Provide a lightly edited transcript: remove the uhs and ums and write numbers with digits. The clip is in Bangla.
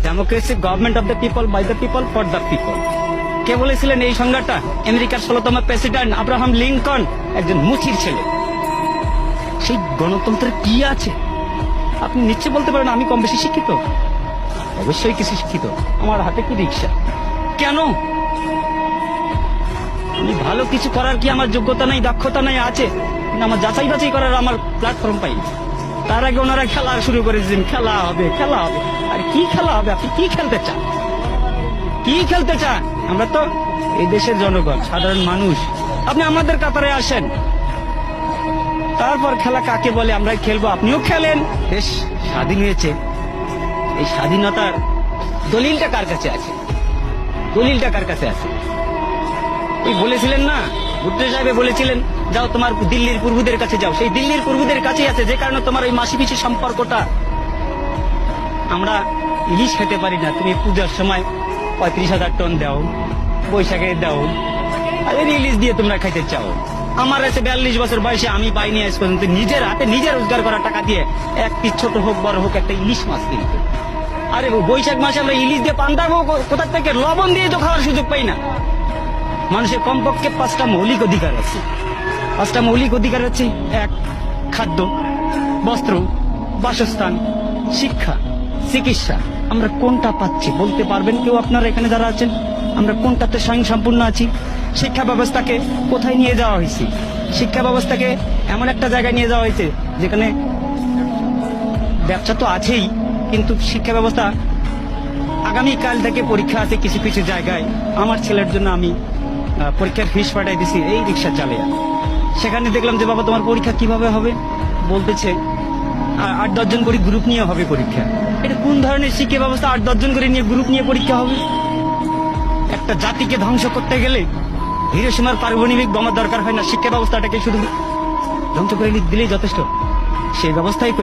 Democracy government of the people, by the people, for the people. কে বলেছিলেন এই সংজ্ঞাটা? আমেরিকার 16তম প্রেসিডেন্ট আব্রাহাম লিঙ্কন, একজন মুচির ছেলে। সেই গণতন্ত্রের কি আছে? আপনি নিশ্চয় বলতে পারেন আমি কম বেশি শিক্ষিত। অবশ্যই কিছু শিক্ষিত। আমার হাতে কি রিক্সা? কেন? আমি ভালো কিছু করার কি আমার যোগ্যতা নাই, দক্ষতা নাই? আছে, কিন্তু আমার যাচাই বাছাই করার আমার প্ল্যাটফর্ম পাই। তার আগে ওনারা খেলা শুরু করেছেন, খেলা হবে, খেলা হবে। আর কি খেলা হবে? আপনি কি খেলতে চান? কি খেলতে চান? আমরা তো এই দেশের জনগণ, সাধারণ মানুষ। আপনি আমাদের কাতারে আসেন, তারপর খেলা কাকে বলে আমরা খেলবো। আপনিও খেলেন। দেশ স্বাধীন হয়েছে, এই স্বাধীনতার দলিলটা কার কাছে আছে? দলিলটা কার কাছে আছে? ওই বলেছিলেন না, ভুট্টো সাহেব বলেছিলেন, যাও তোমার দিল্লির পূর্বদের কাছে যাও। সেই দিল্লির পূর্বদের কাছেই আছে, যে কারণে তোমার ওই মাসি পিসি সম্পর্কটা। আমরা ইলিশ খেতে পারি না, তুমি পূজার সময় 35,000 টন দাও, বৈশাখে দাও, আর ইলিশ দিয়ে তোমরা খাইতে চাও। আমার আছে 42 বছর বয়সে আমি পাইনি আজ পর্যন্ত নিজের হাতে নিজে রোজগার করা টাকা দিয়ে এক পিস ছোট হোক বড় হোক একটা ইলিশ মাছ কিনতে। আরে বৈশাখ মাসে আমরা ইলিশ দিয়ে পান্তাবো কোথা থেকে? লবণ দিয়ে তো খাওয়ার সুযোগ পাই না। মানুষের কমপক্ষে 5টা মৌলিক অধিকার আছে। 5টা মৌলিক অধিকার হচ্ছে: 1, খাদ্য, বস্ত্র, বাসস্থান, শিক্ষা, চিকিৎসা। আমরা কোনটা পাচ্ছি বলতে পারবেন কেউ? আপনারা এখানে যারা আছেন, আমরা কোনটাতে স্বয়ংসম্পূর্ণ আছি? শিক্ষা ব্যবস্থাকে কোথায় নিয়ে যাওয়া হয়েছে? শিক্ষা ব্যবস্থাকে এমন একটা জায়গায় নিয়ে যাওয়া হয়েছে যেখানে ব্যবসা তো আছেই, কিন্তু শিক্ষা ব্যবস্থা আগামীকাল থেকে পরীক্ষা আছে কিছু কিছু জায়গায়। আমার ছেলের জন্য আমি পরীক্ষার ফিস পাঠাই দিছি এই রিক্সা চালিয়ে। সেখানে দেখলাম যে বাবা তোমার পরীক্ষা কিভাবে হবে? বলতেছে 8-10 জন করে গ্রুপ নিয়ে হবে পরীক্ষা। এটা কোন ধরনের শিক্ষা ব্যবস্থা? 8-10 জন করে নিয়ে গ্রুপ নিয়ে পরীক্ষা হবে? একটা জাতিকে ধ্বংস করতে গেলে হিরোশিমার পারমাণবিক বোমার দরকার হয় না, শিক্ষা ব্যবস্থাটাকে শুধু ধ্বংস করে দিলেই যথেষ্ট। সেই ব্যবস্থাই